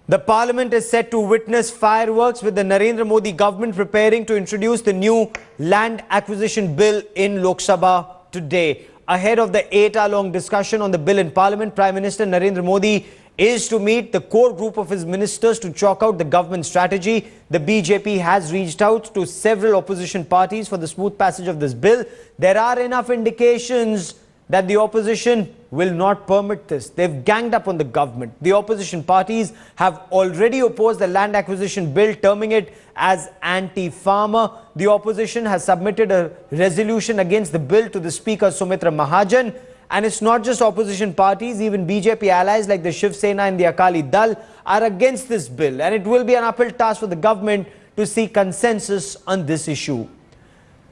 The parliament is set to witness fireworks with the Narendra Modi government preparing to introduce the new land acquisition bill in Lok Sabha today. Ahead of the 8-hour-long discussion on the bill in parliament, Prime Minister Narendra Modi is to meet the core group of his ministers to chalk out the government strategy. The BJP has reached out to several opposition parties for the smooth passage of this bill. There are enough indications that the opposition will not permit this. They've ganged up on the government. The opposition parties have already opposed the land acquisition bill, terming it as anti-farmer. The opposition has submitted a resolution against the bill to the Speaker Sumitra Mahajan. And it's not just opposition parties, even BJP allies like the Shiv Sena and the Akali Dal are against this bill. And it will be an uphill task for the government to seek consensus on this issue.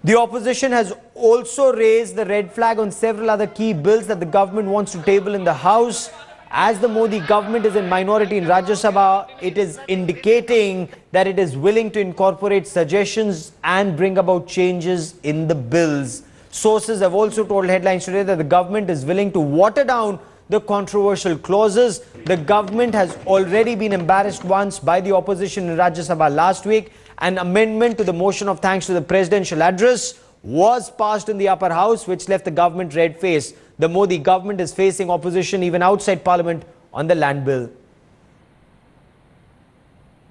The opposition has also raised the red flag on several other key bills that the government wants to table in the House. As the Modi government is in minority in Rajya Sabha, it is indicating that it is willing to incorporate suggestions and bring about changes in the bills. Sources have also told headlines today that the government is willing to water down the controversial clauses. The government has already been embarrassed once by the opposition in Rajya Sabha last week. An amendment to the motion of thanks to the presidential address was passed in the upper house, which left the government red-faced. The Modi government is facing opposition even outside parliament on the land bill.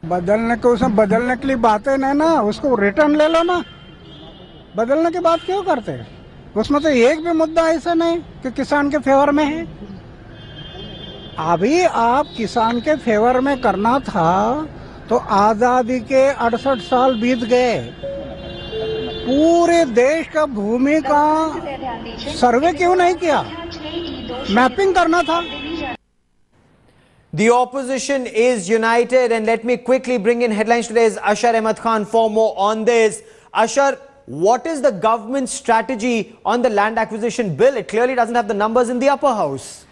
बदलने को उसमें बदलने के लिए बातें नहीं ना, उसको रिटर्न ले लो ना, बदलने की बात क्यों करते हैं? उसमें तो एक भी मुद्दा ऐसा नहीं कि किसान के फेवर में है. अभी आप किसान के फेवर में करना था तो आजादी के 68 साल बीत गए. पूरे देश का भूमि का सर्वे क्यों नहीं किया? मैपिंग करना था. The opposition is united, and let me quickly bring in headlines today's Ashar Ahmed Khan for more on this. Ashar, what is the government's strategy on the land acquisition bill? It clearly doesn't have the numbers in the upper house.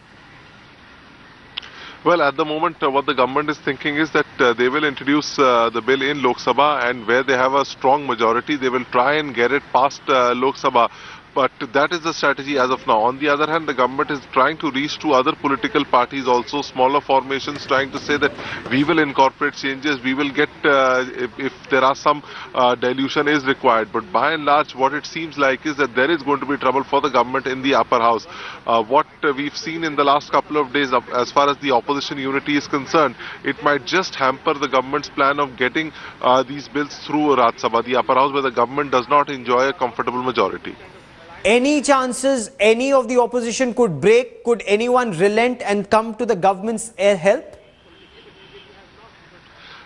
Well, at the moment, what the government is thinking is that they will introduce the bill in Lok Sabha, and where they have a strong majority, they will try and get it past Lok Sabha. But that is the strategy as of now. On the other hand, the government is trying to reach to other political parties also, smaller formations, trying to say that we will incorporate changes, we will get, if there are some dilution is required. But by and large, what it seems like is that there is going to be trouble for the government in the upper house. What we've seen in the last couple of days, as far as the opposition unity is concerned, it might just hamper the government's plan of getting these bills through Rajya Sabha, the upper house, where the government does not enjoy a comfortable majority. Any chances any of the opposition could break? Could anyone relent and come to the government's help?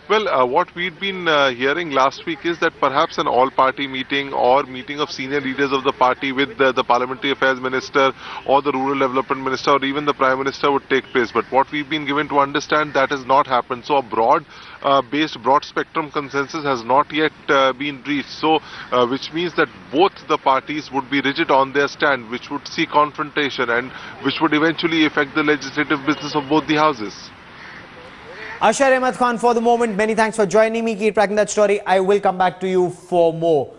Well, what we'd been hearing last week is that perhaps an all-party meeting or meeting of senior leaders of the party with the Parliamentary Affairs Minister or the Rural Development Minister or even the Prime Minister would take place. But what we've been given to understand, that has not happened. So a broad spectrum consensus has not yet been reached. So, which means that both the parties would be rigid on their stand, which would see confrontation and which would eventually affect the legislative business of both the houses. Ashar Ahmed Khan, for the moment, many thanks for joining me. Keep tracking that story. I will come back to you for more.